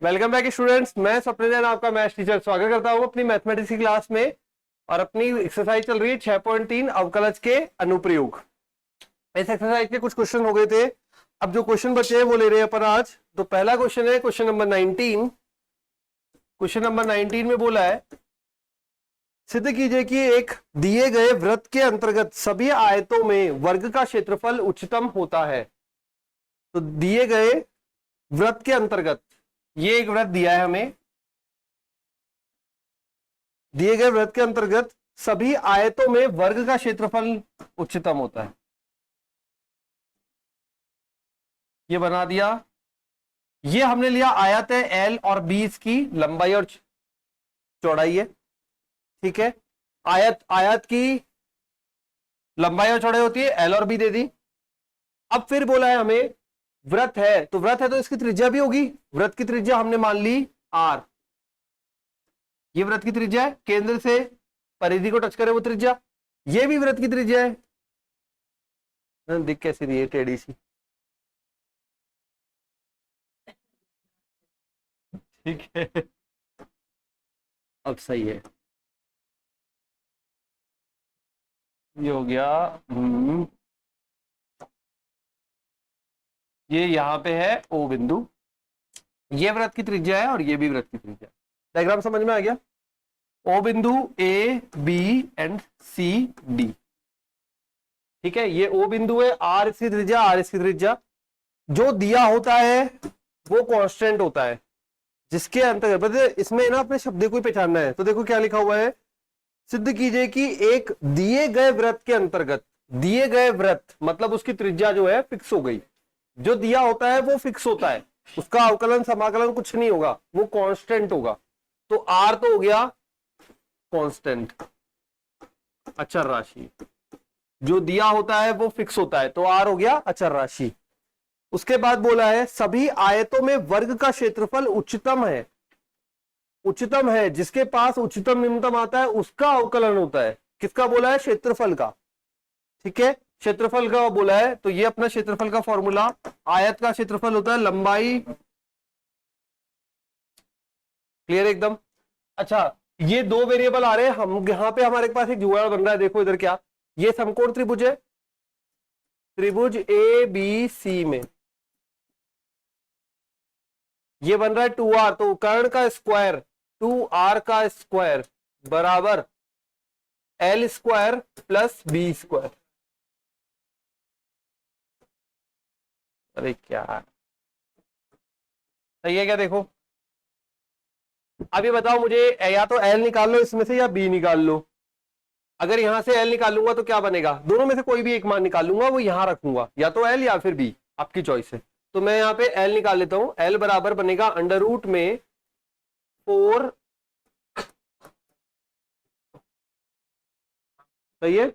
Welcome back students, मैं स्वप्न जैन आपका मैथ्स टीचर स्वागत करता हूं अपनी मैथमेटिक्स की क्लास में। और अपनी एक्सरसाइज चल रही है 6.3 अवकलज के अनुप्रयोग। इस एक्सरसाइज के कुछ क्वेश्चन हो गए थे, अब जो क्वेश्चन बचे हैं वो ले रहे हैं अपन आज। तो पहला क्वेश्चन है क्वेश्चन नंबर 19। क्वेश्चन नंबर 19 में बोला है, सिद्ध कीजिए कि एक दिए गए वृत्त के अंतर्गत सभी आयतों में वर्ग का क्षेत्रफल उच्चतम होता है। तो दिए गए वृत्त के अंतर्गत, ये एक वृत्त दिया है हमें, दिए गए वृत्त के अंतर्गत सभी आयतों में वर्ग का क्षेत्रफल उच्चतम होता है। ये बना दिया। ये हमने लिया आयत है एल और बी इसकी लंबाई और चौड़ाई है, ठीक है। आयत की लंबाई और चौड़ाई होती है, एल और बी दे दी। अब फिर बोला है हमें वृत्त है, तो वृत्त है तो इसकी त्रिज्या भी होगी। वृत्त की त्रिज्या हमने मान ली आर। ये वृत्त की त्रिज्या है, केंद्र से परिधि को टच करे वो त्रिज्या। ये भी वृत्त की त्रिज्या है, दिख कैसी रही है, टेढ़ी सी, ठीक है। अब सही है, ये हो गया। ये यहां पे है ओ बिंदु, ये वृत्त की त्रिज्या है और ये भी वृत्त की त्रिज्या। डायग्राम समझ में आ गया। ओ बिंदु A B and C D, ठीक है। ये ओ बिंदु है, आर इसकी त्रिज्या, आर इसकी त्रिज्या। जो दिया होता है वो कांस्टेंट होता है, जिसके अंतर्गत इसमें ना अपने शब्द को ही पहचानना है। तो देखो क्या लिखा हुआ है, सिद्ध कीजिए कि एक दिए गए वृत्त के अंतर्गत, दिए गए वृत्त मतलब उसकी त्रिज्या जो है फिक्स हो गई। जो दिया होता है वो फिक्स होता है, उसका अवकलन समाकलन कुछ नहीं होगा, वो कांस्टेंट होगा। तो आर तो हो गया कांस्टेंट, अचर राशि। जो दिया होता है वो फिक्स होता है, तो आर हो गया अचर राशि। उसके बाद बोला है सभी आयतों में वर्ग का क्षेत्रफल उच्चतम है। उच्चतम है, जिसके पास उच्चतम निम्नतम आता है उसका अवकलन होता है। किसका बोला है? क्षेत्रफल का, ठीक है। क्षेत्रफल का बोला है, तो ये अपना क्षेत्रफल का फॉर्मूला, आयत का क्षेत्रफल होता है लंबाई, क्लियर एकदम। अच्छा, ये दो वेरिएबल आ रहे हैं, हम यहां पे हमारे पास एक जुगाड़ बन रहा है। देखो इधर क्या, ये समकोण त्रिभुज है, त्रिभुज ए बी सी में ये बन रहा है 2r। तो कर्ण का स्क्वायर 2r का स्क्वायर बराबर l square plus B square. अरे क्या सही है क्या? देखो अब ये बताओ मुझे, या तो l निकाल लो इसमें से या b निकाल लो। अगर यहां से l निकालूंगा तो क्या बनेगा? दोनों में से कोई भी एक मान निकालूंगा, वो यहां रखूंगा, या तो l या फिर b, आपकी चॉइस है। तो मैं यहां पे l निकाल लेता हूं। l बराबर बनेगा अंडर रूट में 4, सही है।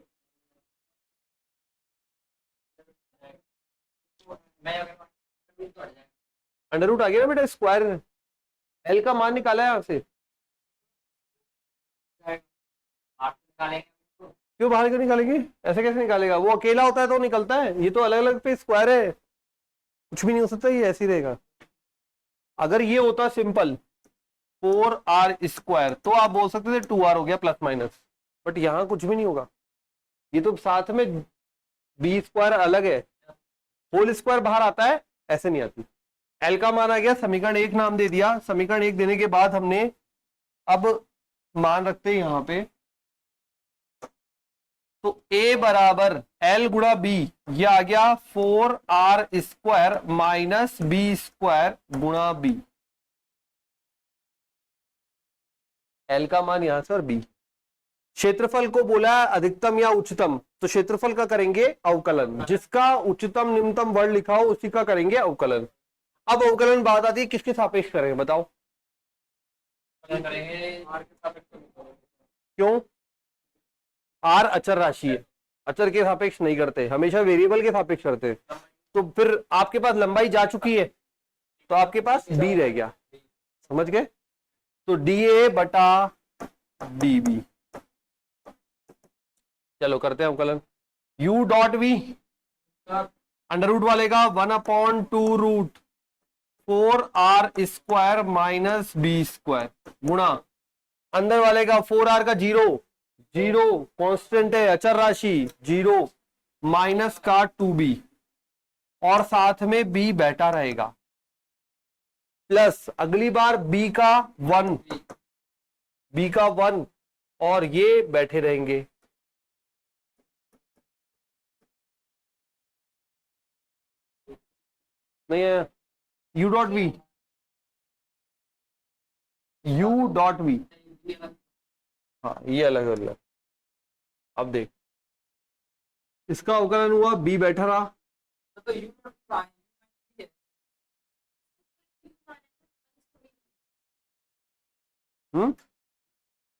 अंडर रूट आ गया ना बेटा, स्क्वायर एल का मान निकाला है यहां से। क्यों बाहर क्यों निकालेंगे? ऐसे कैसे निकालेगा? वो अकेला होता है तो निकलता है, ये तो अलग अलग पे स्क्वायर है, कुछ भी नहीं हो सकता, ये ऐसे ही रहेगा। अगर ये होता सिंपल 4r स्क्वायर तो आप बोल सकते थे 2r हो गया प्लस माइनस, बट यहां कुछ भी नहीं होगा। ये तो साथ में बी स्क्वायर अलग है, होल स्क्वायर बाहर आता है, ऐसे नहीं आती। एल का मान आ गया, समीकरण 1 नाम दे दिया। समीकरण 1 देने के बाद हमने अब मान रखते हैं यहां पे, तो a बराबर l गुणा b, ये आ गया 4r square minus B square गुणा b। l का मान यहां से और b। क्षेत्रफल को बोला अधिकतम या उच्चतम, तो क्षेत्रफल का करेंगे अवकलन, जिसका उच्चतम निम्नतम वर्ड लिखा हो उसी का करेंगे अवकलन। अब अवकलन बात आती है किसके सापेक्ष करेंगे, बताओ? क्यों? आर अचर राशि है, अचर के सापेक्ष नहीं करते, हमेशा वेरिएबल के सापेक्ष करते हैं। तो फिर आपके पास लंबाई जा चुकी है, तो आपके पास b रह गया, समझ गए? तो dA बटा dB। चलो करते हैं अवकलन। u dot v under root वाले का 1/2 root 4r² minus B square गुणा अंदर वाले का 4r का जीरो, जीरो कांस्टेंट है अचर राशि जीरो, माइनस का 2b और साथ में b बैठा रहेगा, प्लस अगली बार b का 1, b का 1 और ये बैठे रहेंगे। नहीं है u dot V, u dot वी, हाँ ये अलग अलग। अब देख इसका अवकलन हुआ, b बैठा रहा,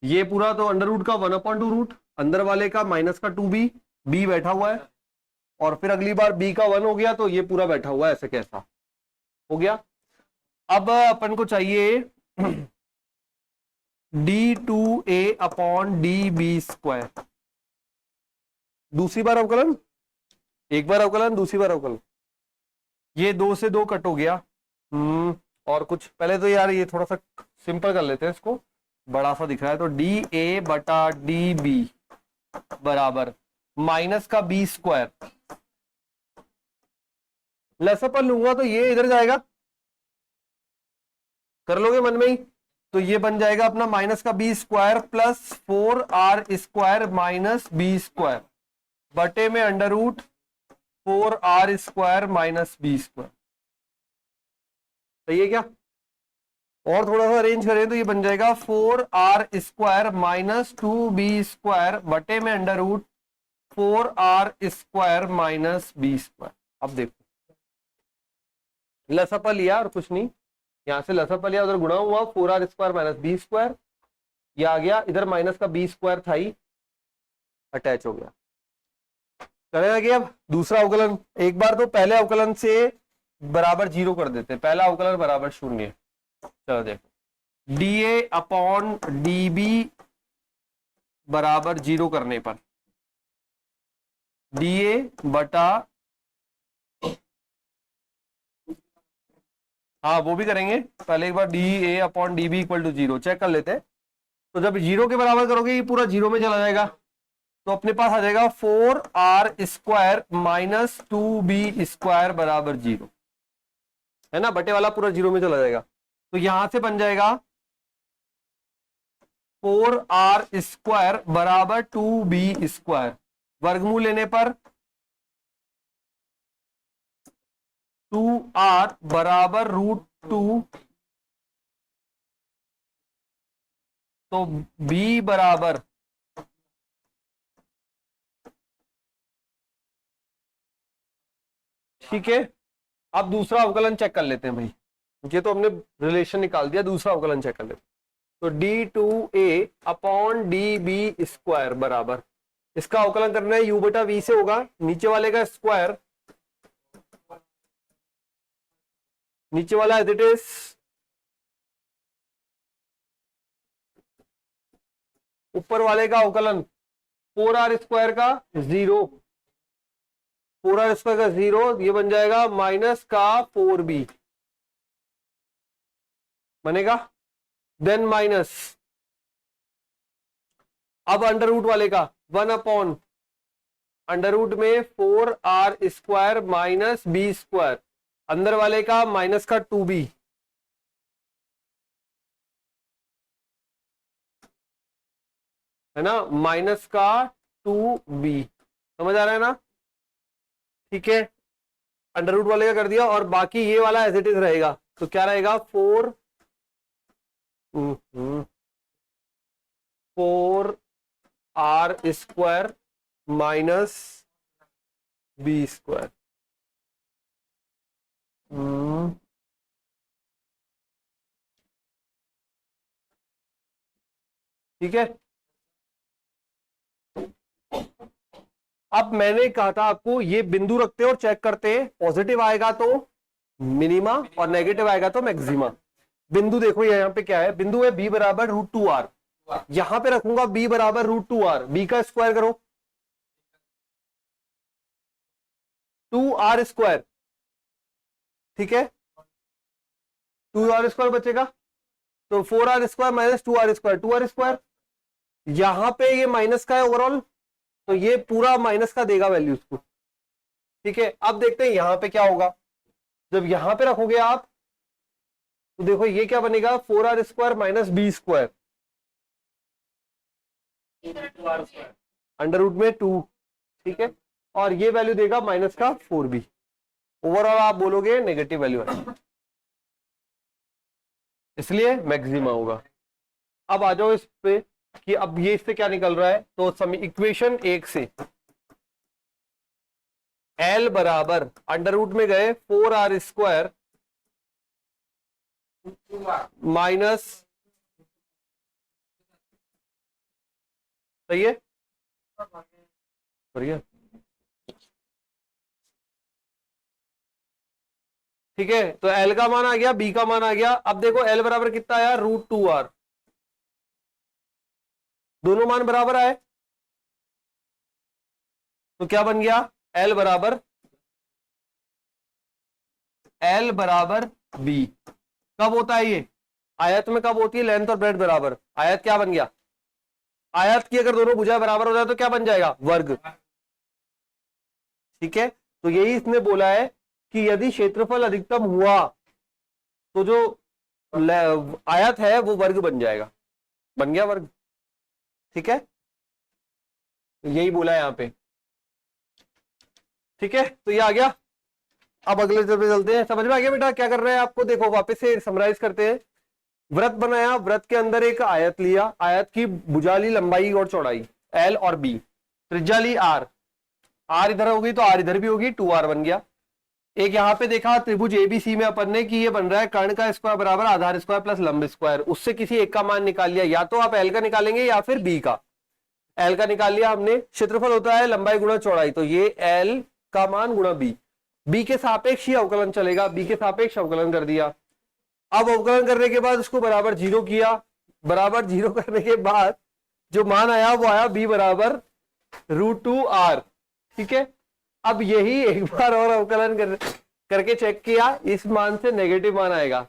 ये पूरा तो अंडर रूट का 1/2 रूट, अंदर वाले का माइनस का 2b, b बैठा हुआ है और फिर अगली बार b का 1 हो गया तो ये पूरा बैठा हुआ है, ऐसे कैसा हो गया। अब अपन को चाहिए d2a अपॉन db², दूसरी बार अवकलन, एक बार अवकलन दूसरी बार अवकलन, ये 2 से 2 कट हो गया। और कुछ पहले तो यार ये थोड़ा सा सिंपल कर लेते हैं, इसको बड़ा सा दिख रहा है, तो dA बटा dB बराबर माइनस का b², लसा पर लूंगा तो ये इधर जाएगा, कर लोगे मन में ही, तो ये बन जाएगा अपना माइनस का b² plus 4r² minus b² बटे में under root 4r² minus b²। सही है क्या? और थोड़ा सा अरेंज करें तो ये बन जाएगा 4r² माइनस 2b² बटे में under root 4r² minus b²। अब देखो लसापा लिया और कुछ नहीं, यहां से लसापा लिया, उधर गुणा हुआ 4r² माइनस b², ये आ गया, इधर माइनस का b² था ही, अटैच हो गया। करें आगे अब दूसरा अवकलन, एक बार तो पहले अवकलन से बराबर 0 कर देते, पहला अवकलन बराबर 0। चलो देखो dA अपॉन dB बराबर 0 करने पर dA बटा, हाँ वो भी करेंगे, पहले एक बार dA upon dB equal to 0 check कर लेते हैं। तो जब 0 के बराबर करोगे ये पूरा 0 में चला जाएगा, तो अपने पास आ जाएगा 4r² माइनस 2b² बराबर 0, है ना, बटे वाला पूरा 0 में चला जाएगा। तो यहां से बन जाएगा 4r² बराबर 2b², वर्गमूल लेने पर 2r बराबर √2, तो b बराबर ठीक है। अब दूसरा अवकलन चेक कर लेते हैं भाई, ये तो हमने रिलेशन निकाल दिया, दूसरा अवकलन चेक कर लेते हैं। तो d2a अपॉन db² बराबर, इसका अवकलन करना है u बटा v से होगा, नीचे वाले का स्क्वायर, नीचे वाला एज इट इज, ऊपर वाले का अवकलन 4r² का 0, 4r² का 0, ये बन जाएगा माइनस का 4b बनेगा, देन माइनस, अब अंडर रूट वाले का 1 अपॉन अंडर रूट में 4r² माइनस b², अंदर वाले का माइनस का 2b, है ना, माइनस का 2b, समझ आ रहा है ना? ठीक है, अंडर रूट वाले का कर दिया और बाकी ये वाला एज इट इज रहेगा, तो क्या रहेगा 4r² माइनस b²। ठीक है, अब मैंने कहा था आपको ये बिंदु रखते और चेक करते, पॉजिटिव आएगा तो मिनिमा और नेगेटिव आएगा तो मैक्सिमा। बिंदु देखो ये यहाँ पे क्या है, बिंदु है b बराबर √2r, यहां पे रखूंगा b बराबर √2r, b का स्क्वायर करो 2r², ठीक है, 2r² बचेगा, तो 4r² माइनस 2r², 2r²। यहां पे ये माइनस का है ओवरऑल, तो ये पूरा माइनस का देगा वैल्यूज को। ठीक है, अब देखते हैं यहां पे क्या होगा। जब यहां पे रखोगे आप, तो देखो ये क्या बनेगा, 4r² minus b², under root में 2। ठीक है, और ये वैल्यू देगा माइनस का 4b। ओवरऑल आप बोलोगे नेगेटिव वैल्यू है, इसलिए मैक्सिमा होगा। अब आ जाओ इस पे कि अब ये इससे क्या निकल रहा है, तो इक्वेशन 1 से L बराबर अंडर रूट में गए 4r² माइनस, सही है, बढ़िया। ठीक है, तो L का मान आ गया, B का मान आ गया। अब देखो L बराबर कितना आया, √2r, दोनों मान बराबर आए, तो क्या बन गया, L बराबर B। कब होता है ये, आयत में कब होती है लेंथ और ब्रेड बराबर। आयत क्या बन गया, आयत की अगर दोनों भुजाएं बराबर हो जाए तो क्या बन जाएगा, वर्ग। ठीक है, तो यही इसने बोला है कि यदि क्षेत्रफल अधिकतम हुआ तो जो आयत है वो वर्ग बन जाएगा, बन गया वर्ग। ठीक है, यही बोला है यहां पे। ठीक है, तो ये आ गया। अब अगले पे चलते हैं, समझ में आ गया बेटा क्या कर रहे हैं आपको। देखो वापस से समराइज करते हैं। वृत्त बनाया, वृत्त के अंदर एक आयत लिया, आयत की भुजा ली, लंबाई और चौड़ाई L और B, त्रिज्या ली R, R इधर होगी तो R इधर भी होगी, 2R बन गया। एक यहां पे देखा त्रिभुज ABC में अपन ने कि ये बन रहा है कर्ण का स्क्वायर बराबर आधार स्क्वायर प्लस लंब स्क्वायर, उससे किसी एक का मान निकाल लिया, या तो आप L का निकालेंगे या फिर B का। L का निकाल लिया हमने, क्षेत्रफल होता है लंबाई गुणा चौड़ाई, तो ये L का मान गुणा B, B के सापेक्ष ही अवकलन चलेगा, B के सापेक्ष अवकलन कर दिया। अब अवकलन करने के बाद उसको बराबर 0 किया, बराबर 0 करने के बाद जो मान आया वो आया B बराबर √2r। ठीक है, अब यही एक बार और अवकलन करके चेक किया, इस मान से नेगेटिव मान आएगा,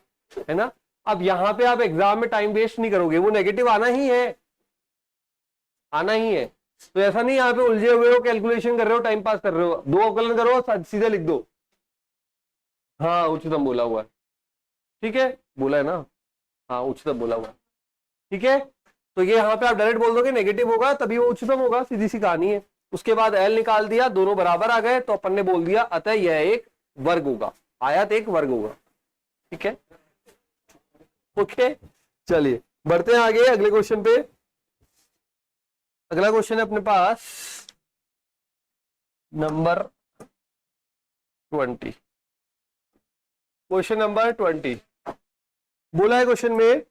है ना। अब यहां पे आप एग्जाम में टाइम वेस्ट नहीं करोगे, वो नेगेटिव आना ही है, आना ही है। तो ऐसा नहीं यहाँ पे उलझे हुए हो, कैलकुलेशन कर रहे हो, टाइम पास कर रहे हो, दो अवकलन करो सीधे लिख दो। हाँ उच्चतम बोला हुआ है, ठीक है, बोला है ना, हाँ उच्चतम बोला हुआ है। ठीक है, तो ये यहाँ पे आप डायरेक्ट बोल दोगे नेगेटिव होगा तभी वो उच्चतम होगा, सीधी सी कहानी है। उसके बाद L निकाल दिया, दोनों बराबर आ गए, तो अपन ने बोल दिया अतः यह एक वर्ग होगा, आयत एक वर्ग होगा। ठीक है, ओके, चलिए बढ़ते हैं आगे अगले क्वेश्चन पे। अगला क्वेश्चन है अपने पास नंबर 20, क्वेश्चन नंबर 20 बोला है क्वेश्चन में,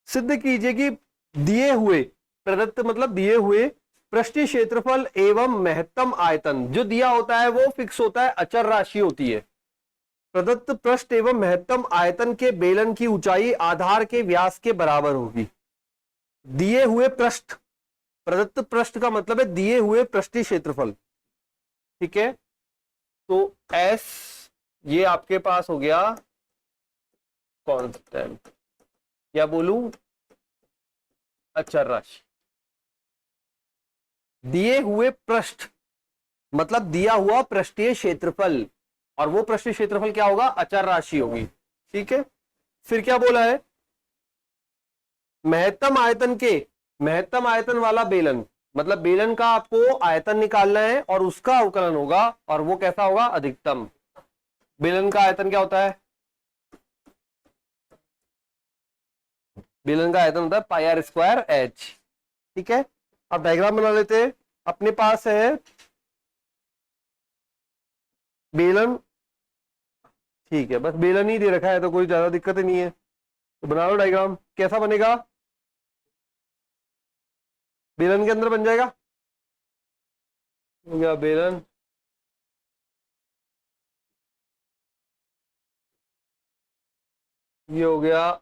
सिद्ध कीजिए कि दिए हुए, प्रदत्त मतलब दिए हुए पृष्ठीय क्षेत्रफल एवं महत्तम आयतन, जो दिया होता है वो फिक्स होता है, अचर राशि होती है। प्रदत्त पृष्ठ एवं महत्तम आयतन के बेलन की ऊंचाई आधार के व्यास के बराबर होगी। दिए हुए पृष्ठ, प्रदत्त पृष्ठ का मतलब है दिए हुए पृष्ठीय क्षेत्रफल। ठीक है, तो S ये आपके पास हो गया कांस्टेंट, या बोलूं अचर राशि। दिए हुए पृष्ठ मतलब दिया हुआ पृष्ठीय क्षेत्रफल, और वो पृष्ठीय क्षेत्रफल क्या होगा, अचर राशि होगी। ठीक है, फिर क्या बोला है, महत्तम आयतन के, महत्तम आयतन वाला बेलन, मतलब बेलन का आपको आयतन निकालना है और उसका अवकलन होगा, और वो कैसा होगा, अधिकतम। बेलन का आयतन क्या होता है, बेलन का आयतन होता है πr²h। ठीक है, अब डायग्राम बना लेते हैं। अपने पास है बेलन, ठीक है, बस बेलन ही दे रखा है तो कोई ज्यादा दिक्कत ही नहीं है, तो बना लो डायग्राम। कैसा बनेगा, बेलन के अंदर बन जाएगा, हो गया बेलन, ये हो गया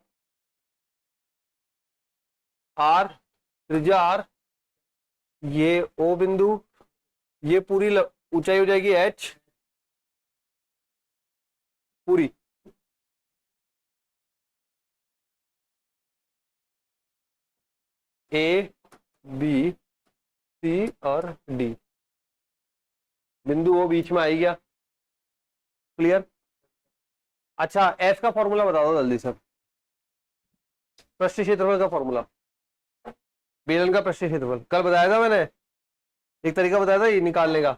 R, त्रिज्या R, ये O बिंदु, ये पूरी ऊंचाई हो जाएगी H पूरी, ए बी सी और डी, बिंदु वो बीच में आई गया। क्लियर? अच्छा, एस का फॉर्मूला बता दो जल्दी से, पृष्ठ क्षेत्रफल का फॉर्मूला, बेलन का पृष्ठ क्षेत्रफल कल बताया था मैंने, एक तरीका बताया था ये निकालने का।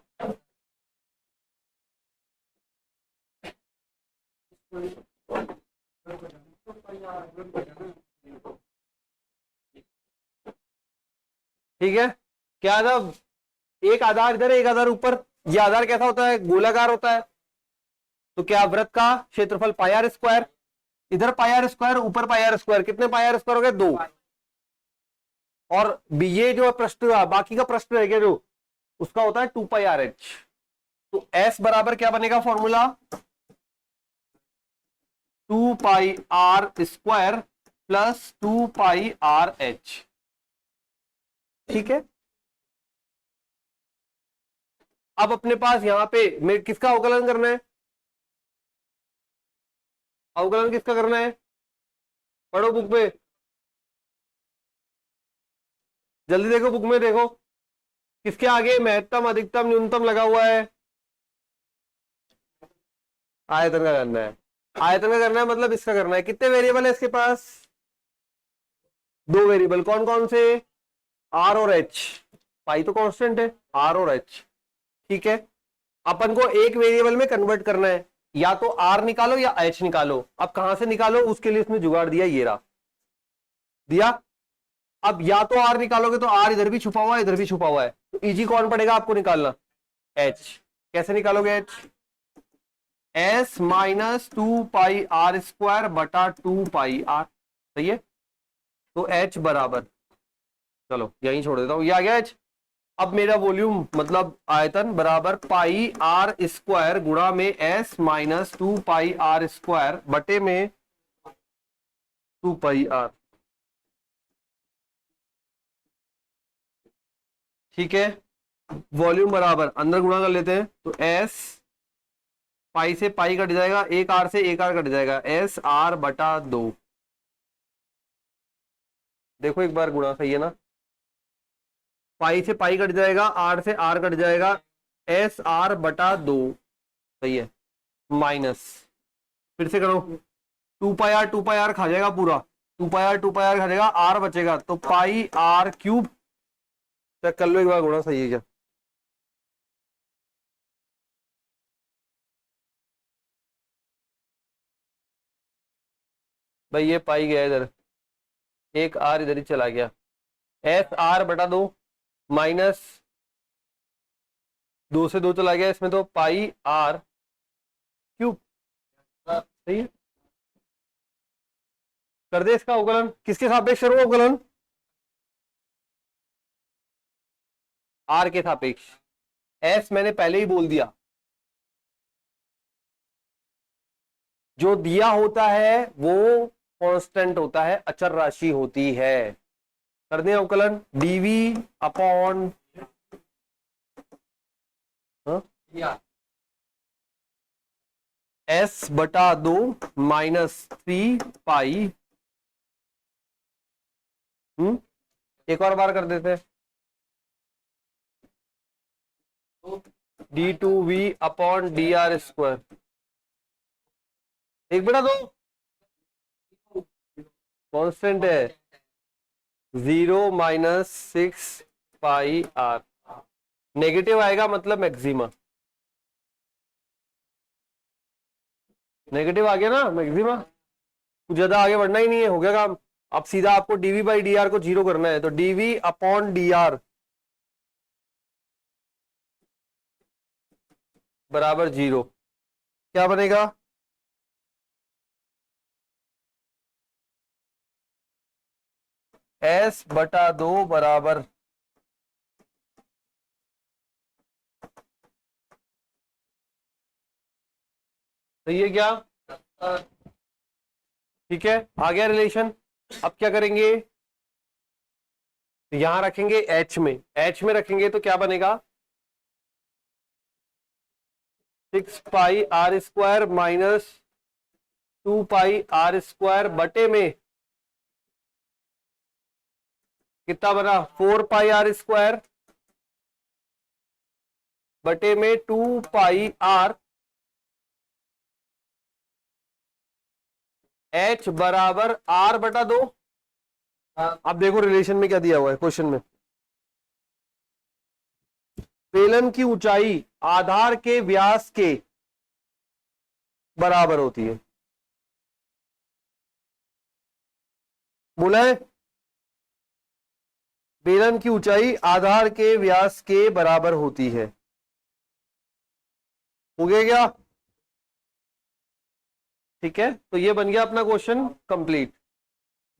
ठीक है, क्या था, एक आधार इधर एक आधार ऊपर, ये आधार कैसा होता है, गोलाकार होता है, तो क्या वृत्त का क्षेत्रफल पाई आर स्क्वायर, इधर पाई आर स्क्वायर ऊपर पाई आर स्क्वायर, कितने पाई आर स्क्वायर हो गए, 2, और ये जो प्रश्न बाकी का प्रश्न रह गया जो, उसका होता है 2 पाई आर एच। तो एस बराबर क्या बनेगा formula, 2 pi are square plus 2 pi R H. ठीक है, अब अपने पास यहां पे मैं किसका अवकलन करना है, अवकलन किसका करना है, पढ़ो बुक में, जल्दी देखो बुक में देखो, किसके आगे महत्तम अधिकतम न्यूनतम लगा हुआ है, आयतन का करना है, आयतन का करना है मतलब इसका करना है। कितने वेरिएबल है इसके पास, 2 वेरिएबल, कौन कौन से, आर और एच, पाई तो कांस्टेंट है, आर और एच। ठीक है, अपन को एक वेरिएबल में कन्वर्ट करना है, या तो आर निकालो या एच निकालो। अब कहां से निकालो, उसके लिए उसने जुगाड़ दिया, ये रहा दिया। अब या तो आर निकालोगे तो आर इधर भी छुपा हुआ है इधर भी छुपा हुआ है, तो इजी कौन पड़ेगा आपको निकालना, एच। कैसे निकालोगे H, S minus 2 pi are square बटा 2 पाई आर, सही है। तो एच बराबर, चलो यहीं छोड़ देता हूं, ये आ गया एच। अब मेरा वॉल्यूम मतलब आयतन बराबर पाई आर स्क्वायर गुणा में S minus 2 pi are square बटे में 2 पाई आर। ठीक है, वॉल्यूम बराबर अंदर गुणा कर लेते हैं, तो एस पाई से पाई कट जाएगा, एक आर से एक आर कट जाएगा, एस आर बटा 2। देखो एक बार गुणा सही है ना, पाई से पाई कट जाएगा, आर से आर कट जाएगा, एस आर बटा 2, सही है, माइनस, फिर से करो, 2 पाई आर खा जाएगा पूरा, 2 पाई आर खा जाएगा, आर बचेगा तो पाई आर क्यूब। चेक कर लो एक बार गुणा सही है क्या, भाई ये पाई गया इधर, एक आर इधर ही चला गया, एस आर बटा 2 माइनस 2 से 2 चला गया इसमें, तो पाई आर क्यूब, सही है। कर दे इसका अवकलन, किसके सापेक्ष करो अवकलन, आर के सापेक्ष। एस मैंने पहले ही बोल दिया, जो दिया होता है वो कांस्टेंट होता है, अचर राशि होती है। कर दें अवकलन, डीवी अपॉन एस बटा 2 माइनस 3 पाई, एक और बार कर देते, D two V upon D R square, 1/2 constant है, 0 माइनस 6 पाई आर, नेगेटिव आएगा मतलब मैक्सिमा, नेगेटिव आ गया ना मैक्सिमा, कुछ ज्यादा आगे बढ़ना ही नहीं है, हो गया काम। अब सीधा आपको डीवी बाई डी आर को 0 करना है, तो डीवी अपॉन डी आर बराबर 0, क्या बनेगा, एस बटा 2 बराबर, तो ये क्या, ठीक है, आ गया रिलेशन। अब क्या करेंगे, यहां रखेंगे एच में, एच में रखेंगे तो क्या बनेगा, 6 pi are square minus 2 pi are square बटे में कितना बना 4πr² बटे में 2πr h बराबर r बटा 2। अब देखो रिलेशन में क्या दिया हुआ है क्वेश्चन में, बेलन की ऊंचाई आधार के व्यास के बराबर होती है। बोला है बेलन की ऊंचाई आधार के व्यास के बराबर होती है। हो गया क्या? ठीक है, तो ये बन गया अपना क्वेश्चन कंप्लीट।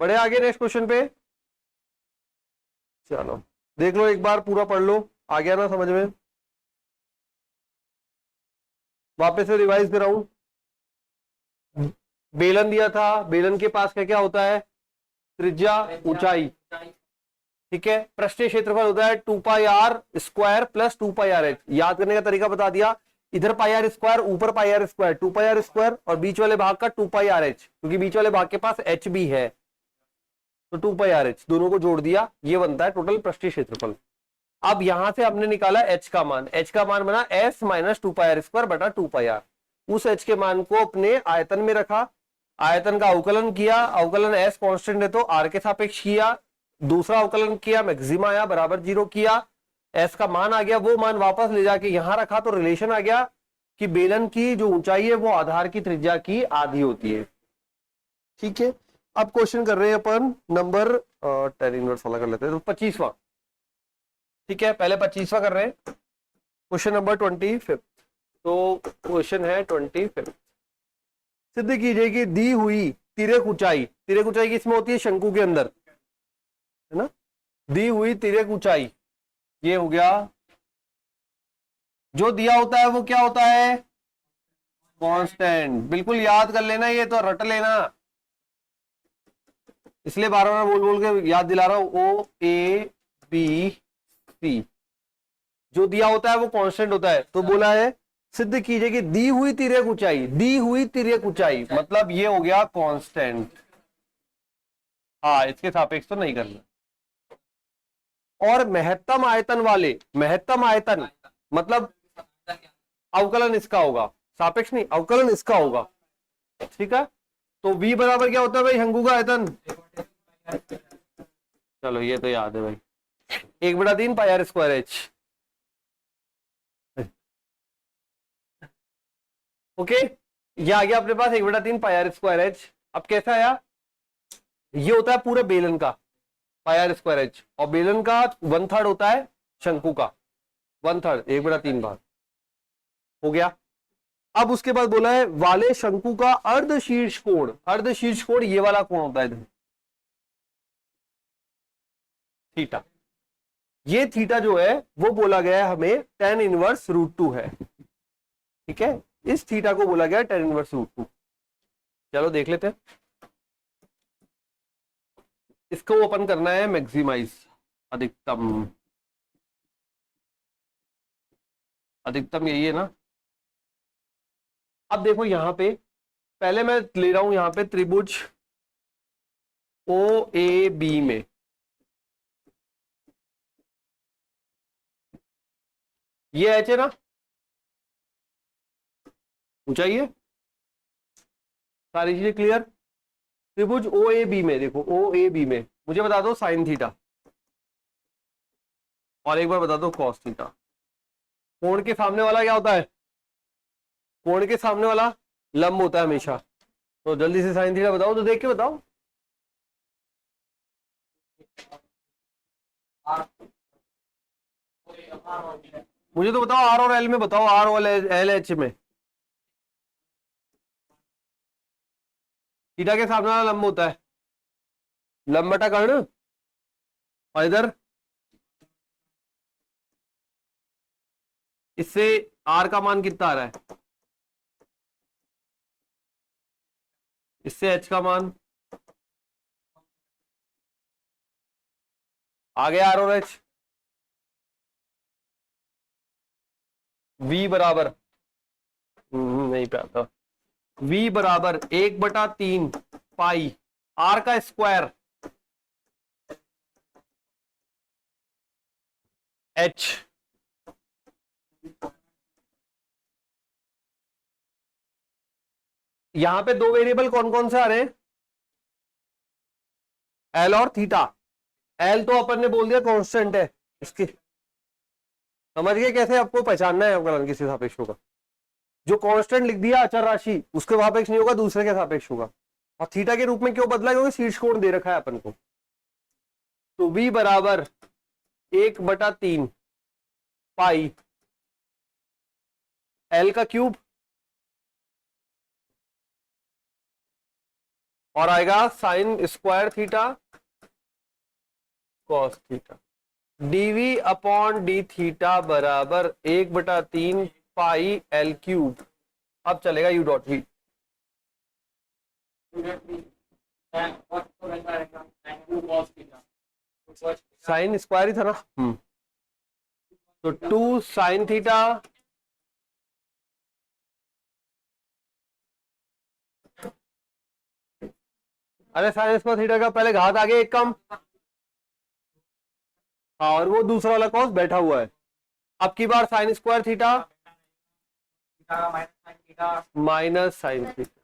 बढ़े आगे नेक्स्ट क्वेश्चन पे। चलो देख लो एक बार, पूरा पढ़ लो, आ गया ना समझ में? वापस से रिवाइज कराऊं। बेलन दिया था, बेलन के पास क्या क्या होता है? त्रिज्या, ऊंचाई, ठीक है। पृष्ठीय क्षेत्रफल होता है 2πr² प्लस 2πrh। याद करने का तरीका बता दिया, इधर πr², ऊपर πr², 2πr² और बीच वाले भाग का 2πrh, क्योंकि बीच वाले भाग के पास h भी है तो 2πrh, दोनों को जोड़ दिया, ये बनता है टोटल पृष्ठीय क्षेत्रफल। अब यहां से हमने निकाला h का मान, h का मान बना s माइनस 2πr² बटा 2πr। उस h के मान को अपने आयतन में रखा, आयतन का अवकलन किया, अवकलन s कांस्टेंट है तो r के सापेक्ष किया, दूसरा अवकलन किया, मैक्सिमा आया, बराबर 0 किया, s का मान आ गया, वो मान वापस ले जाके यहां रखा तो रिलेशन आ गया कि बेलन की जो ऊंचाई है वो आधार की त्रिज्या की आधी होती है। ठीक है, अब क्वेश्चन कर रहे हैं अपन नंबर 10 इनवर्स वाला कर लेते हैं, तो 25वां। ठीक है, पहले 25वां कर रहे हैं, क्वेश्चन नंबर 25। तो क्वेश्चन है 25, सिद्ध कीजिए कि दी हुई तिर्यक ऊंचाई, तिर्यक ऊंचाई किसमें होती है? शंकु के अंदर, है ना। दी हुई तिर्यक ऊंचाई, ये हो गया, जो दिया होता है वो क्या होता है? कांस्टेंट। बिल्कुल याद कर लेना, ये तो रट लेना, इसलिए बार बार बोल बोल के याद दिला रहा हूं। OABC जो दिया होता है वो कांस्टेंट होता है। तो बोला है सिद्ध कीजिए कि दी हुई तिर्यक ऊंचाई, दी हुई तिर्यक ऊंचाई मतलब ये हो गया कांस्टेंट। हाँ, इसके सापेक्ष तो नहीं करना। और महत्तम आयतन वाले, महत्तम आयतन मतलब अवकलन इसका होगा, सापेक्ष नहीं, अवकलन इसका होगा। ठीक है, तो V बराबर क्या होता है भाई? शंकु का आयतन। चलो ये तो याद है भाई, 1/3 πr²h। ओके, ये आ गया अपने पास 1/3 πr²h। अब कैसा आया? ये होता है पूरे बेलन का πr²h, और बेलन का 1/3 होता है शंकु का 1/3, 1/3 भाग। हो गया। अब उसके बाद बोला है वाले शंकु का अर्धशीर्ष कोण, अर्धशीर्ष कोण ये वाला कोण होता है थीटा। ये थीटा जो है वो बोला गया है हमें tan इनवर्स √2 है। ठीक है, इस थीटा को बोला गया tan इनवर्स √2। चलो देख लेते हैं, इसको ओपन करना है मैक्सिमाइज, अधिकतम, अधिकतम यही है ना। अब देखो यहां पे पहले मैं ले रहा हूं यहां पे त्रिभुज OAB में, ये h है ना, ऊंचाई है, सारी चीजें क्लियर। त्रिभुज OAB में देखो, OAB में मुझे बता दो साइन थीटा, और एक बार बता दो कॉस थीटा। कोण के सामने वाला क्या होता है? कोण के सामने वाला लंब होता है हमेशा। तो जल्दी से साइन थीटा बताओ, तो देख के बताओ। मुझे तो बताओ R और L में बताओ, R और LH में। थीटा के सामने वाला लंब होता है लंब बटा कर्ण, और इधर इससे R का मान कितना आ रहा है? इससे H का मान आ गया, R और H। V बराबर नहीं पे आता, V बराबर 1/3 पाई R का स्क्वायर एच, यहां पे दो वेरिएबल कौन कौन से आ रहे हैं, एल और थीटा। एल तो अपन ने बोल दिया कांस्टेंट है इसकी, समझ गए कैसे आपको पहचानना है अवकलन किसी सापेक्ष होगा। जो कांस्टेंट लिख दिया अचर राशि उसके सापेक्ष नहीं होगा, दूसरे के सापेक्ष होगा। और थीटा के रूप में क्यों बदला, क्योंकि शीर्ष कोण दे रखा है अपन को। तो v बराबर 1/3 पाई एल का क्यूब और आएगा sine square theta cos theta, dv upon D theta बराबर 1/3 पाई एल क्यूब। अब चलेगा u dot v, sine square ही था ना। तो 2 साइन थीटा अरे साइन स्क्वायर थीटा का पहले घात आगे एक कम, हाँ, और वो दूसरा वाला कॉस बैठा हुआ है। अब की बार sine square theta minus sine theta,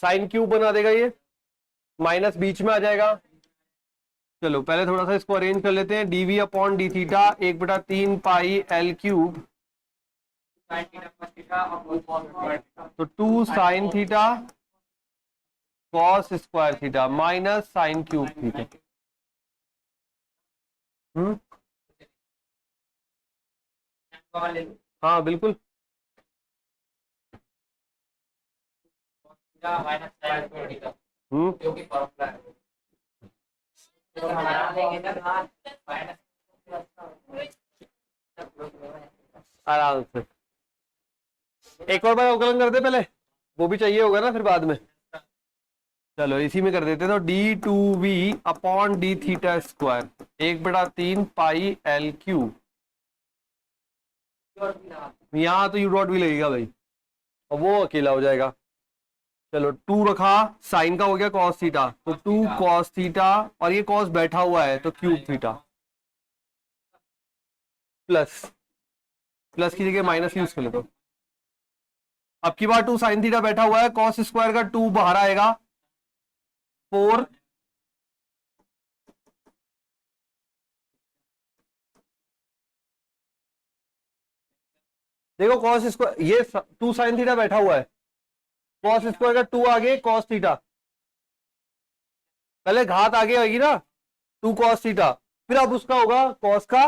sine cube बना देगा ये, माइनस बीच में आ जाएगा। चलो पहले थोड़ा सा इसको अरेंज कर लेते हैं, DV upon D theta 1/3 pi L cube, तो 2 sine theta cos square theta minus sine cube theta. हाँ बिल्कुल, आराम से एक और बार अवकलन करते पहले, वो भी चाहिए होगा ना फिर बाद में। चलो इसी में कर देते, तो D two V upon D theta square 1/3 pi L cube, यहाँ तो यू डॉट भी लगेगा भाई और वो अकेला हो जाएगा। चलो 2 रखा, साइन का हो गया कॉस थीटा, तो 2 कॉस थीटा और ये कॉस बैठा हुआ है तो क्यूब थीटा, प्लस प्लस की जगह माइनस यूज कर लेते हो। अब की बार 2 साइन थीटा बैठा हुआ है, कॉस स्क्वायर का 2 बाहर आएगा 4 देखो कॉस स्क्वायर, ये 2 साइन थीटा बैठा हुआ है, कॉस स्क्वायर का 2 आगे कॉस थीटा, पहले घात आगे आएगी ना 2 कॉस थीटा, फिर अब उसका होगा कॉस का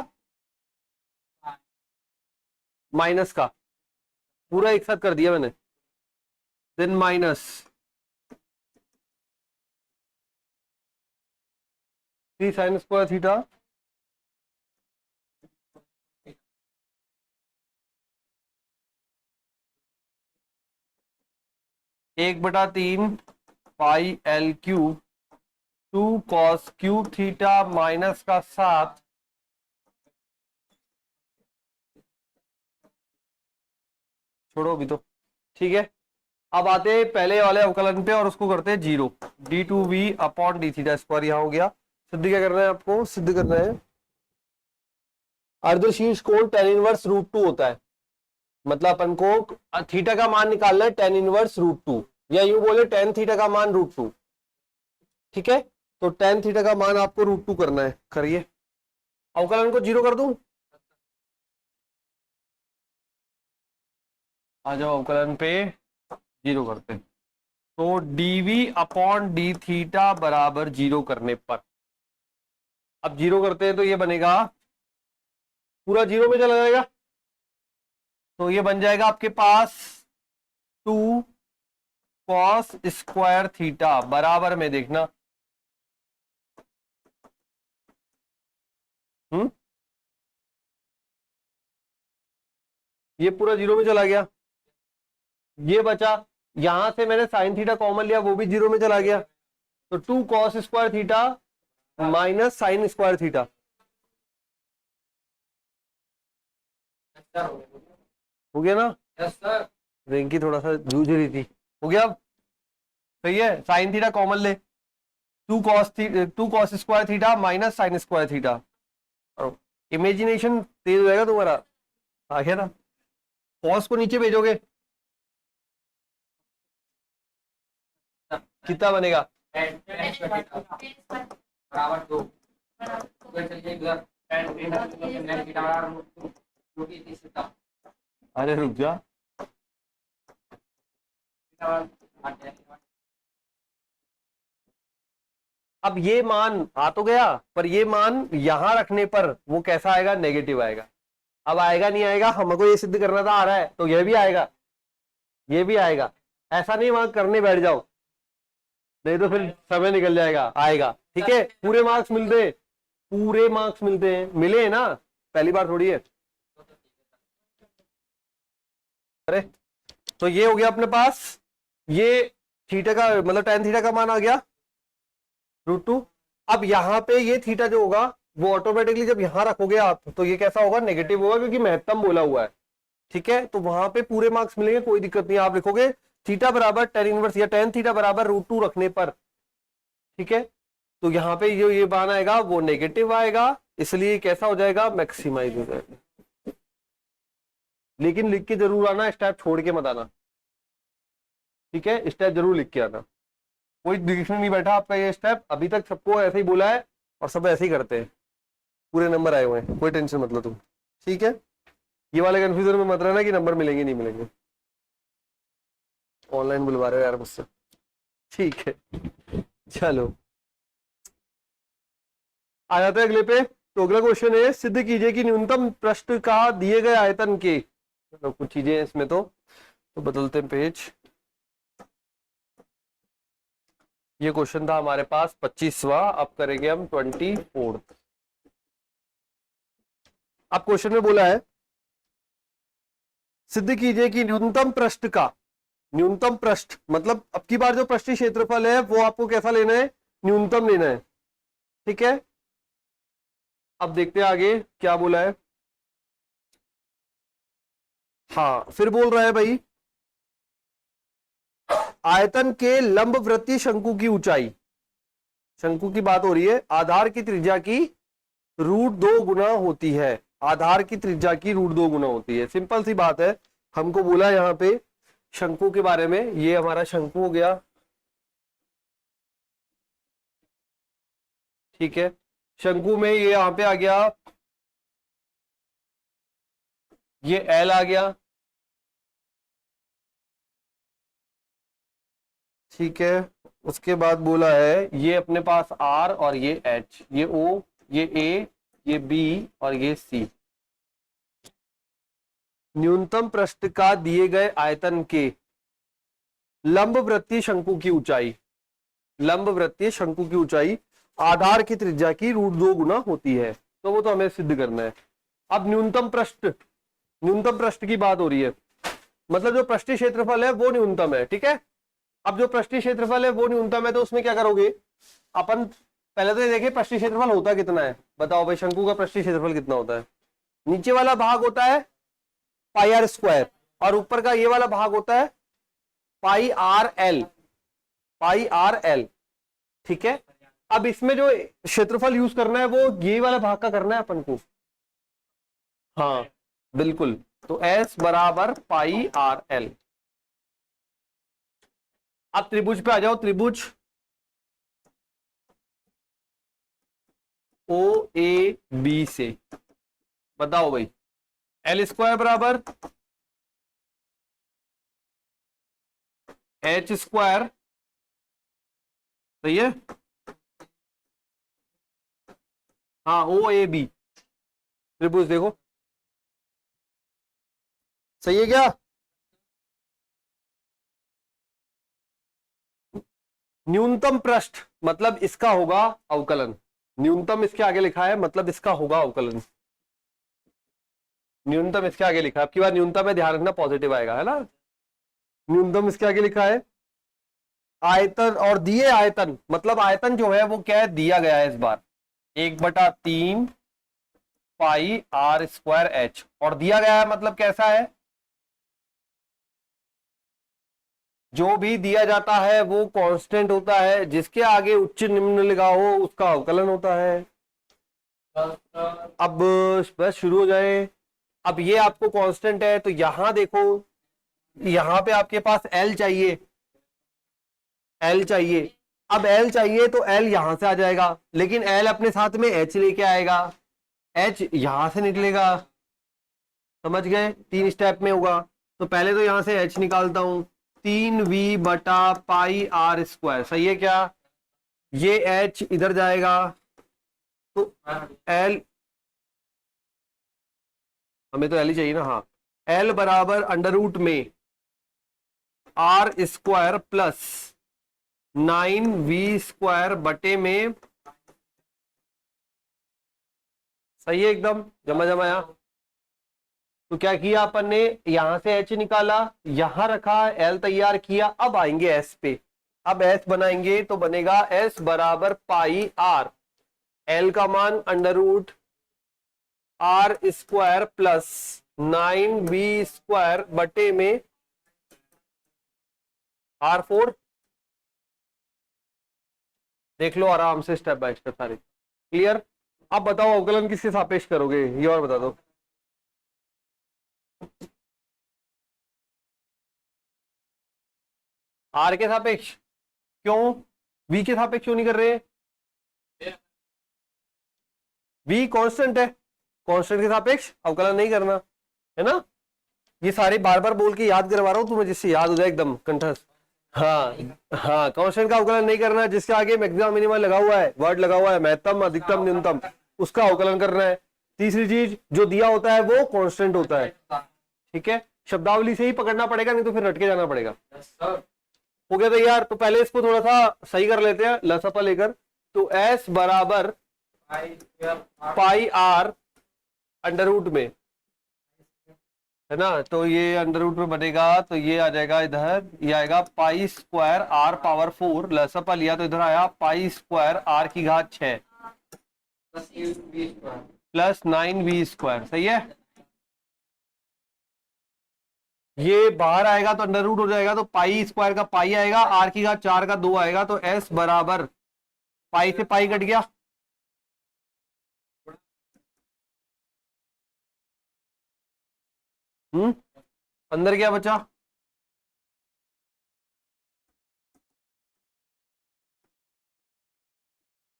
माइनस का, पूरा एक साथ कर दिया मैंने, then minus 3 sine square theta एक बटा 3 pi L cube 2 cos cube theta minus का 7 छोड़ो अभी तो, ठीक है। अब आते हैं पहले वाले अवकलन पे और उसको करते हैं 0, D two V upon D theta square यहाँ हो गया। सिद्ध क्या करना है आपको, सिद्ध करना है अर्धशीर्ष कोण tan इनवर्स √2 होता है, मतलब अपन को थीटा का मान निकालना है tan इनवर्स √2, या यूं बोले tan थीटा का मान √2, ठीक है। तो tan थीटा का मान आपको √2 करना है, करिए। अवकलन को 0 कर दूं, आ जाओ अवकलन पे 0 करते हैं। तो dv अपॉन डी थीटा बराबर 0 करने पर, अब 0 करते हैं तो ये बनेगा पूरा 0 में चला जाएगा, तो ये बन जाएगा आपके पास 2 कॉस स्क्वायर थीटा बराबर में देखना ये पूरा 0 में चला गया, ये बचा, यहां से मैंने साइन थीटा कॉमन लिया वो भी 0 में चला गया, तो 2 cos square theta minus sign square theta हो गया ना। यस सर, रिंकी थोड़ा सा जूझ रही थी, हो गया अब, सही है। साइन थीटा कॉमन ले, 2 cos square theta minus sign square theta, और इमेजिनेशन तेज हो जाएगा तुम्हारा। आ गया ना? कॉस को नीचे भेजोगे कितना बनेगा? बराबर 2 चलिए इधर अरे रुक जा, अब ये मान आ तो गया, पर ये मान यहां रखने पर वो कैसा आएगा? नेगेटिव आएगा। अब आएगा नहीं आएगा, हमको ये सिद्ध करना था, आ रहा है तो यह भी आएगा, ये भी आएगा। ऐसा नहीं वहां करने बैठ जाओ, नहीं तो फिर समय निकल जाएगा। आएगा, ठीक है? पूरे मार्क्स मिलते हैं, पूरे मार्क्स मिलते हैं, मिले हैं ना, पहली बार थोड़ी है। अरे तो ये हो गया अपने पास, ये थीटा का मतलब tan थीटा का मान आ गया √2। अब यहां पे ये थीटा जो होगा वो ऑटोमेटिकली जब यहां रखोगे आप तो ये कैसा होगा? नेगेटिव होगा, क्योंकि महत्तम बोला हुआ है, ठीक है? तो वहां पे पूरे मार्क्स मिलेंगे, कोई दिक्कत नहीं। आप लिखोगे थीटा बराबर tan इनवर्स या tan थीटा बराबर √2 रखने पर, ठीक है? तो यहाँ पे जो ये मान आएगा वो नेगेटिव आएगा, इसलिए कैसा हो जाएगा? मैक्सिमाइज हो जाएगा। लेकिन लिख के जरूर आना, स्टेप छोड़ के मत आना, ठीक है? स्टेप जरूर लिख के आना। कोई डिक्शनरी नहीं बैठा आपका ये स्टेप, अभी तक सबको ऐसे ही बोला है और सब ऐसे ही करते हैं, पूरे नंबर आए हुए हैं, कोई टेंशन मत लो तुम, ठीक है? ये वाले कंफ्यूजन में मत रहना कि नंबर मिलेंगे नहीं मिलेंगे। ऑनलाइन बुलवा रहे हो यार मुझसे, ठीक है? चलो आ जाते हैं अगले पे। तो अगला क्वेश्चन है, सिद्ध कीजिए कि न्यूनतम पृष्ठ का दिए गए आयतन के, तो कुछ चीजें हैं इसमें, तो बदलते हैं पेज। ये क्वेश्चन था हमारे पास 25वां, अब करेंगे हम 24। अब क्वेश्चन में बोला है, सिद्ध कीजिए कि न्यूनतम पृष्ठ का, न्यूनतम पृष्ठ मतलब अब की बार जो पृष्ठीय क्षेत्रफल है वो आपको कैसा लेना है? न्यूनतम लेना है, ठीक है? अब देखते हैं आगे क्या बोला है। हाँ, फिर बोल रहा है भाई, आयतन के लंबवृत्तीय शंकु की ऊंचाई, शंकु की बात हो रही है, आधार की त्रिज्या की √2 गुना होती है। आधार की त्रिज्या की √2 गुना होती है। सिंपल सी बात है, हमको बोला यहां पे शंकु के बारे में, ये हमारा शंकु हो गया, ठीक है? शंकु में ये यहां पे आ गया, ये L आ गया, ठीक है? उसके बाद बोला है ये अपने पास R और ये H, ये O, ये A, ये B और ये C। न्यूनतम पृष्ठ का दिए गए आयतन के लंबवृत्तीय शंकु की ऊंचाई, लंबवृत्तीय शंकु की ऊंचाई आधार की त्रिज्या की √2 गुना होती है, तो वो तो हमें सिद्ध करना है। अब न्यूनतम पृष्ठ, न्यूनतम पृष्ठ की बात हो रही है, मतलब जो पृष्ठीय क्षेत्रफल है वो न्यूनतम है, ठीक है? अब जो पृष्ठीय क्षेत्रफल है वो न्यूनतम है, तो उसमें क्या करोगे? अपन पहले तो ये देखिए पृष्ठीय क्षेत्रफल होता कितना है, बताओ भाई, शंकु का पृष्ठीय क्षेत्रफल कितना होता है? नीचे वाला भाग होता है πr² और ऊपर का ये वाला भाग होता है πrl, πrl, ठीक है? अब इसमें जो क्षेत्रफल यूज करना है वो ये वाला भाग का करना है अपन को, हाँ बिल्कुल, तो S बराबर πrl। अब त्रिभुज पे आ जाओ, त्रिभुज OAB से बताओ भाई, L² बराबर H², सही है? हाँ, OAB त्रिभुज देखो, सही है क्या? न्यूनतम पृष्ठ मतलब इसका होगा अवकलन, न्यूनतम इसके आगे लिखा है मतलब इसका होगा अवकलन, न्यूनतम इसके आगे लिखा है, आपकी बात न्यूनतम है, ध्यान रखना पॉजिटिव आएगा, है ना? न्यूनतम इसके आगे लिखा है आयतन, और दिए आयतन मतलब आयतन जो है वो क्या है? दिया गया है इस बार 1/3 πr²h, और दिया गया है मतलब कैसा है? जो भी दिया जाता है वो कांस्टेंट होता है, जिसके आगे उच्च निम्न लिखा हो उसका अवकलन होता है, अब बस शुरू हो जाए। अब ये आपको कांस्टेंट है तो यहां देखो, यहां पे आपके पास एल चाहिए, एल चाहिए। अब एल चाहिए तो एल यहां से आ जाएगा, लेकिन एल अपने साथ में एच लेके आएगा, एच यहां से निकलेगा। समझ गए? 3 स्टेप में होगा। तो पहले तो यहां से एच निकालता हूं, 3v/πr²। सही है क्या? ये एच इधर जाएगा तो एल, हमें तो एल ही चाहिए ना। हाँ, एल बराबर अंडर रूट में r² प्लस 9v² बटे में। सही है एकदम, जमा जमाया। तो क्या किया अपन ने, यहां से एच निकाला, यहां रखा, एल तैयार किया। अब आएंगे एस पे। अब एस बनाएंगे तो बनेगा एस बराबर पाई आर, एल का मान under root r² plus 9v² बटे में r4। देख लो आराम से स्टेप बाय स्टेप सारे क्लियर। अब बताओ अवकलन किसके सापेक्ष करोगे, ये और बता दो। आर के सापेक्ष। क्यों? वी के सापेक्ष क्यों नहीं कर रहे? वी कांस्टेंट है, कांस्टेंट के सापेक्ष अवकलन नहीं करना है ना। ये सारे बार बार बोल के याद करवा रहा हूं तुम्हें, जिससे याद हो जाए एकदम कंठस्थ। हाँ हाँ, कांस्टेंट का अवकलन नहीं करना, जिसके आगे मैक्सिमम मिनिमम लगा हुआ है, वर्ड लगा हुआ है, महत्तम अधिकतम न्यूनतम, उसका अवकलन करना है। तीसरी चीज, जो दिया होता है वो कांस्टेंट होता है। ठीक है, शब्दावली से ही पकड़ना पड़ेगा, नहीं तो फिर रट के जाना पड़ेगा। हो गया तैयार? तो पहले इसको थोड़ा सा सही कर लेते हैं लसपा लेकर। तो एस बराबर पाई आर अंडर रूट में, है ना। तो ये अंडर रूट में बनेगा, तो ये आ जाएगा इधर, ये आएगा π² r⁴ लसपा लिया तो इधर आया π² r⁻6 प्लस 9v²। सही है। ये बाहर आएगा तो अंडर रूट हो जाएगा, तो π² का पाई आएगा, r⁻4 का 2 आएगा। तो s बराबर पाई से पाई कट गया, अंदर क्या बचा?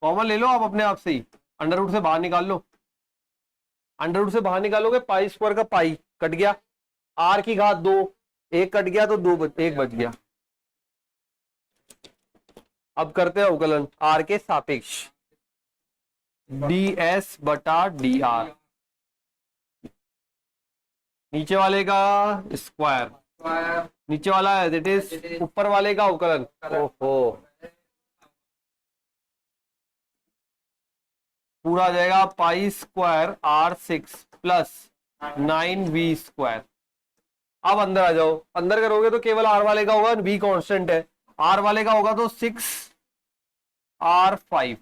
कॉमन ले लो आप अपने आप से ही, अंडर रूट से बाहर निकाल लो। अंडर रूट से बाहर निकालोगे, π² का पाई कट गया, r⁻2 एक कट गया, तो एक बच गया। अब करते हैं अवकलन r के सापेक्ष, ds/dr। नीचे वाले का स्क्वायर, नीचे वाला है दैट इज ऊपर वाले का अवकलन। ओहो, पूरा आ जाएगा π² r6 प्लस 9v²। अब अंदर आ जाओ, अंदर करोगे तो केवल r वाले का होगा, v कांस्टेंट है। r वाले का होगा तो 6r5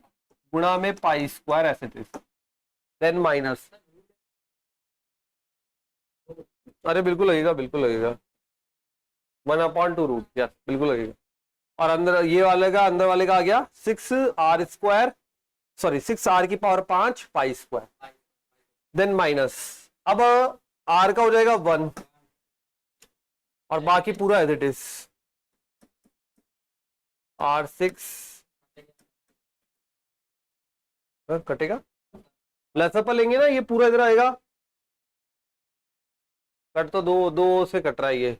गुणा में π² ऐसे देन माइनस। अरे बिल्कुल लगेगा, बिल्कुल लगेगा, 1/2 रूट, यस बिल्कुल लगेगा। और अंदर ये वाले का, अंदर वाले का आ गया 6r², sorry 6r⁵ π² then minus. अब r का हो जाएगा 1 और बाकी पूरा एज इट इज r6 कटेगा। लसपा लेंगे ना, ये पूरा इधर आएगा, कट तो दो से कट रहा है ये।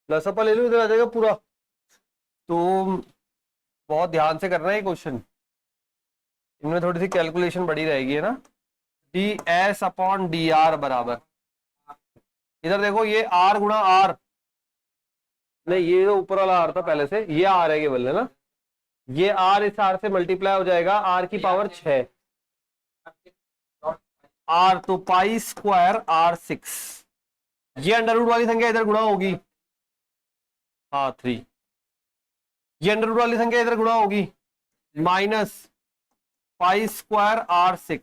लसपा ले लो, इधर आ जाएगा पूरा। तो बहुत ध्यान से करना है क्वेश्चन, इनमें थोड़ी सी कैलकुलेशन बड़ी रहेगी, है ना। ds/dr बराबर, इधर देखो ये r गुणा r, नहीं ये तो ऊपर वाला r था पहले से, ये r है केवल, है ना। ये r इस r से मल्टीप्लाई हो जाएगा, r⁻6 r, तो π² r6। ये अंडर रूट वाली संख्या इधर गुणा होगी, हाँ 3। ये अंडर रूट वाली संख्या इधर गुणा होगी, माइनस π² r6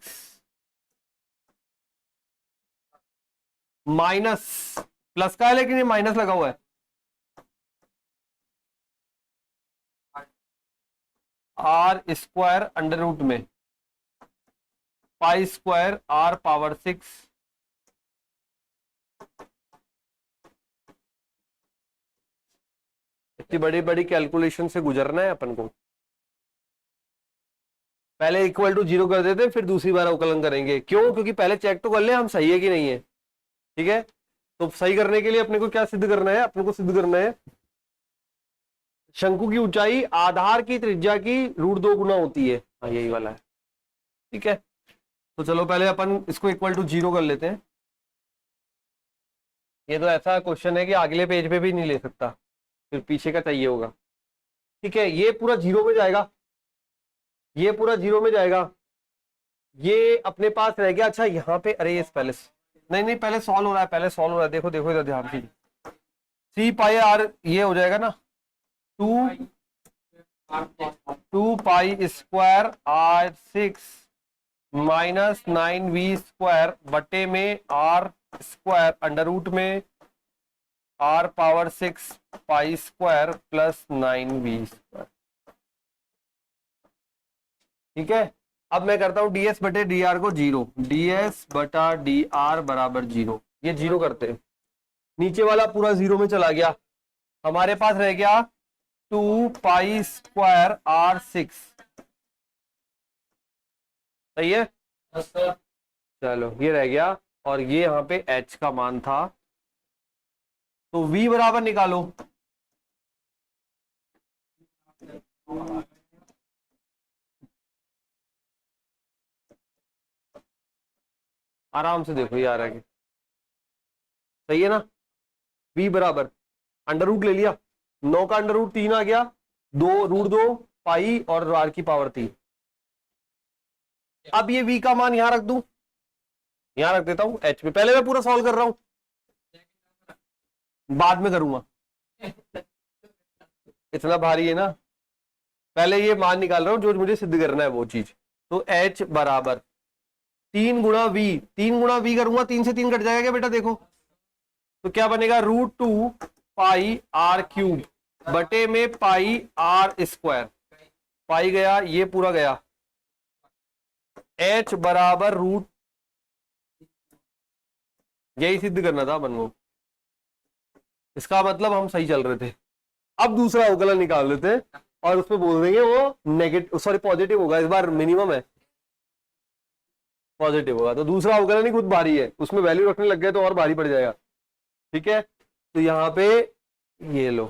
माइनस, प्लस का है लेकिन ये माइनस लगा हुआ है, आर स्क्वायर अंडर रूट में पाई स्क्वायर आर पावर 6 इतनी बड़ी बड़ी कैलकुलेशन से गुजरना है अपन को। पहले इक्वल टू 0 कर देते फिर दूसरी बार अवकलन करेंगे। क्यों? क्योंकि पहले चेक तो कर ले हम सही है कि नहीं है। ठीक है, तो सही करने के लिए अपने को क्या सिद्ध करना है? अपने को सिद्ध करना है शंकु की ऊंचाई आधार की त्रिज्या की √2 गुना होती है। हाँ, यही वाला है। ठीक है, तो चलो पहले अपन इसको इक्वल टू 0 कर लेते हैं। ये तो ऐसा क्वेश्चन है कि अगले पेज पे भी नहीं ले सकता, फिर पीछे का चाहिए होगा। ठीक है, ये पूरा 0 में जाएगा, ये पूरा 0 में जाएगा, ये अपने पास रह गया। अच्छा यहाँ पे, अरे ये पहले नहीं नहीं पहले सॉल्व हो रहा है, पहले सॉल्व हो रहा है। देखो देखो इधर ध्यान से, सी पाई आर ये हो जाएगा ना 2 pi square R 6 minus 9v square बटे में आर स्क्वायर अंडर रूट में R power 6 pi square plus 9v square. ठीक है, अब मैं करता हूं ds बटे dr को 0, ds बटा dr बराबर 0। ये 0 करते हैं, नीचे वाला पूरा 0 में चला गया, हमारे पास रह गया 2 पाई स्क्वायर r6। सही है, चलो ये रह गया, और ये यहां पे h का मान था, तो v बराबर निकालो। आराम से देखो, ये आ रहा है कि सही है ना। v बराबर अंडर रूट ले लिया, 9 का अंडर रूट 3 आ गया, 2 पाई और r की पावर 3। अब ये v का मान यहां रख दूं, यहां रख देता हूं h पे। पहले मैं पूरा सॉल्व कर रहा हूं, बाद में करूंगा, इतना भारी है ना। पहले ये मान निकाल रहा हूं जो मुझे सिद्ध करना है वो चीज। तो h बराबर 3 गुणा v, 3 गुणा v करूंगा, 3 से 3 कट जाएगा क्या बेटा? देखो तो क्या बनेगा, √2 पाई r क्यूब बटे में पाई r स्क्वायर। पाई गया, ये पूरा गया, h बराबर रूट, यही सिद्ध करना था अपन को। इसका मतलब हम सही चल रहे थे। अब दूसरा अवकलन निकाल लेते हैं और उसमें बोल देंगे वो नेगेटिव, सॉरी पॉजिटिव होगा, इस बार मिनिमम है, पॉजिटिव होगा। तो दूसरा अवकलन ही खुद भारी है, उसमें वैल्यू रखने लग गए तो और भारी पड़ जाएगा। ठीक है, तो यहाँ पे ये लो,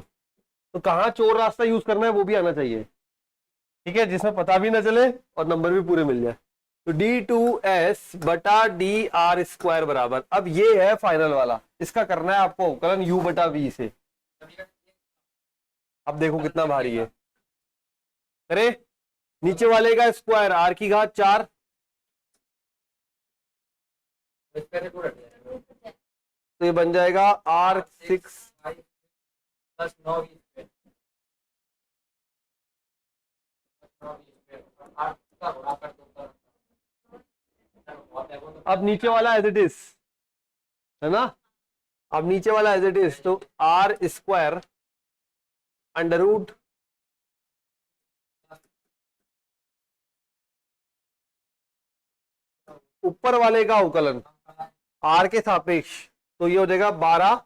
तो कहाँ चोर रास्ता यूज करना है वो भी आना चाहिए। ठीक है, जिसमें पता भी ना चले और नंबर भी पूरे मिल जाए। तो d2s बटा डी आर स्क्वायर बराबर, अब ये है फाइनल वाला, इसका करना है आपको अवकलन u बटा v से। अब देखो कितना भारी है। अरे नीचे वाले का स्क्वायर r की घात 4, तो ये बन जाएगा r6 प्लस 9 अब नीचे वाला एज इट इज है ना, अब नीचे वाला एज इट इज, तो आर स्क्वायर अंडर रूट ऊपर वाले का अवकलन आर के सापेक्ष, तो ये हो जाएगा 12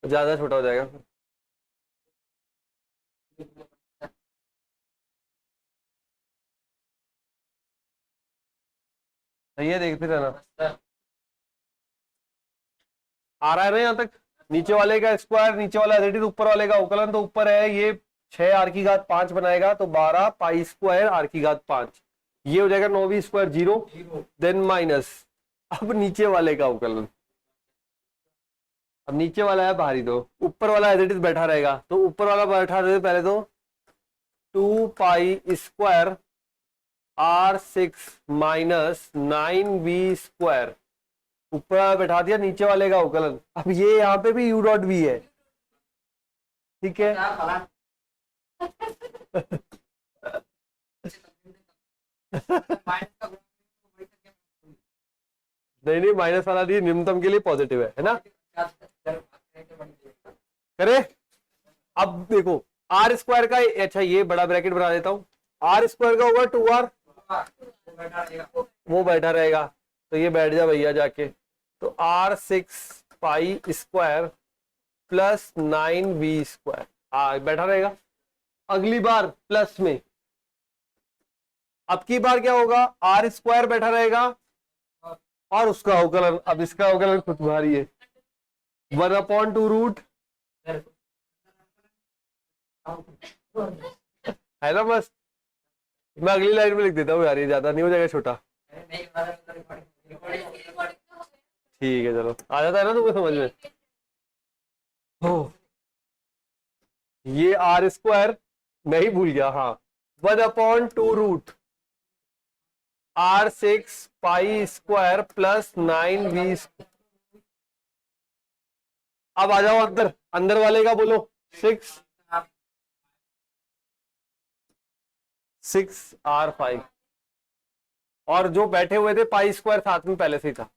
ज्यादा छोटा हो जाएगा। सही है, देखते रहना, आ रहा है ना यहाँ तक। नीचे वाले का स्क्वायर, नीचे वाला एज इट इज, ऊपर वाले का अवकलन, तो ऊपर है ये 6 आर की घात 5 बनाएगा, तो 12 पाई स्क्वायर आर की घात 5, ये हो जाएगा 9v स्क्वायर 0, देन माइनस। अब नीचे वाले का अवकलन, अब नीचे वाला है भारी, तो ऊपर वाला एज इट इज बैठा रहेगा, तो ऊपर वाला बैठा रहे पहले तो 2 pi square r6 minus 9v square, ऊपर वाला बैठा दिया, नीचे वाले का अवकलन। अब ये यहाँ पे भी u डॉट v है। ठीक है, नहीं नहीं माइनस वाला दी निम्नतम के लिए पॉजिटिव है ना। करे अब देखो आर स्क्वायर का, अच्छा ये बड़ा ब्रैकेट बना देता हूं, आर स्क्वायर का होगा 2r, वो बैठा रहेगा, तो ये बैठ जा भैया जाके, तो r6 पाई स्क्वायर प्लस 9v स्क्वायर बैठा रहेगा। अगली बार प्लस में, अब की बार क्या होगा, आर स्क्वायर बैठा रहेगा और उसका अवकलन, अब इसका अवकलन खुद भारी है, 1/2 है ना मस्त। मैं अगली लाइन में लिख देता हूँ यार, ये ज्यादा नहीं हो जाएगा छोटा? ठीक है चलो, आ जाता है ना तुम्हें समझ में? हो, ये आर स्क्वायर मैं ही भूल गया, हाँ, 1/2 r6 पाई स्क्वायर प्लस 9v। अब आ जाओ अंदर, अंदर वाले का बोलो, 6r5, और जो बैठे हुए थे पाई स्क्वायर साथ में पहले से ही था,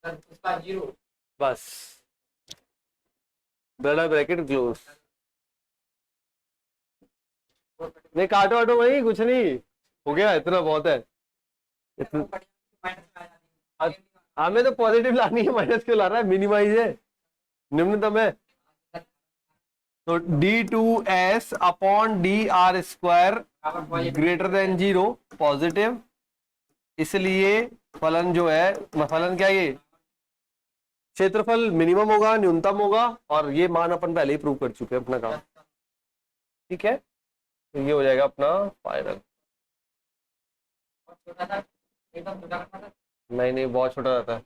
उसका 0। बस बड़ा ब्रैकेट क्लोज। नहीं काटो वाटो भाई, कुछ नहीं, हो गया इतना बहुत है। हमें तो पॉजिटिव लानी है, माइनस क्यों ला रहा है, मिनिमाइज है, निम्नतम है। तो d2s upon dr square greater than 0 positive, इसलिए फलन जो है, फलन क्या ये, क्षेत्रफल मिनिमम होगा, न्यूनतम होगा, और ये मान अपन पहले ही प्रूव कर चुके हैं अपना काम, ठीक है। तो ये हो जाएगा अपना फाइनल। नहीं बहुत छोटा रहता है।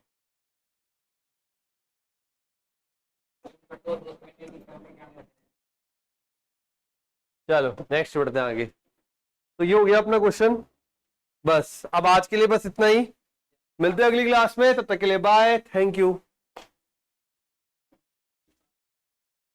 चलो नेक्स्ट बढ़ते हैं आगे। तो ये हो गया अपना क्वेश्चन। बस अब आज के लिए बस इतना ही, मिलते हैं अगली क्लास में, तब तक के लिए बाय, थैंक यू।